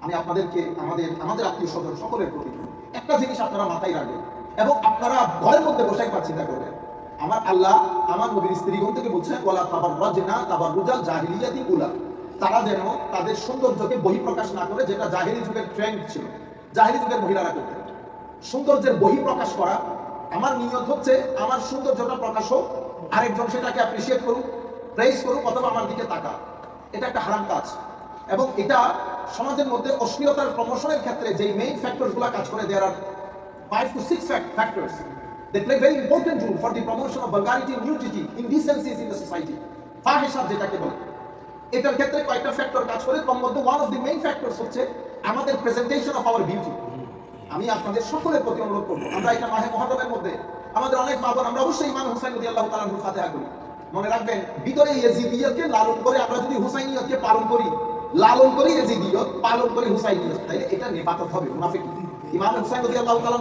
আমি আপনাদেরকে আমাদের আত্মীয় স্বজন সকলের প্রতি একটা জিনিস আপনারা মাথায় রাখবেন এবং আপনারা ঘরের মধ্যে বসে একবার চিন্তা করবেন। আমার আল্লাহ আমার নবীর স্ত্রীগণ থেকে বলছেন ওয়ালা তাবাররাজনা তাবাররুজাল জাহিলিয়াতি উলা, তারা যেন তাদের সৌন্দর্যকে বহিঃপ্রকাশ না করে, যেটা জাহেলি যুগের ট্রেন্ড ছিল, জাহেলি যুগের মহিলারা করতেন। সৌন্দর্যের বহিঃপ্রকাশ করা, আমার নিয়ত হচ্ছে আমার সৌন্দর্যটা প্রকাশ হোক, আরেকজন সেটাকে অ্যাপ্রিসিয়েট করুক, প্রেইজ করুক, অথবা আমার দিকে তাকা। এটা একটা হারাম কাজ এবং এটা সমাজের মধ্যে অশ্লীলতার প্রমোশনের ক্ষেত্রে যে মেইন ফ্যাক্টরসগুলো কাজ করে, দেয়ার আর 5 to 6 factors. They play very important role for the promotion of vulgarity, nudity, indecencies in the society. ফাহিশা যেটাকে বলে, এটার ক্ষেত্রে কয়েকটা ফ্যাক্টর কাজ করে। তার মধ্যে one of the main factors হচ্ছে আমাদের প্রেজেন্টেশন অফ আওয়ার বিউটি। আমি আপনাদের সকলের প্রতি অনুরোধ করব, আমরা এটা মাহে মুহররমের মধ্যে আমাদের অনেক মা বোন, আমরা অবশ্যই ইমাম হুসাইন রাদিয়াল্লাহু তাআলা আনহুর ফাতিহা করি। মনে রাখবেন, ভিতরে ইয়াজিদিয়তকে লালন করে আমরা যদি হুসাইনিয়তকে পালন করি, লালন করি ইয়াজিদিয়ত, পালন করি হুসাইনিয়ত, তাইলে এটা নেফাকত হবে, মুনাফিক। ইমাম হুসাইন রাদিয়াল্লাহু তাআলা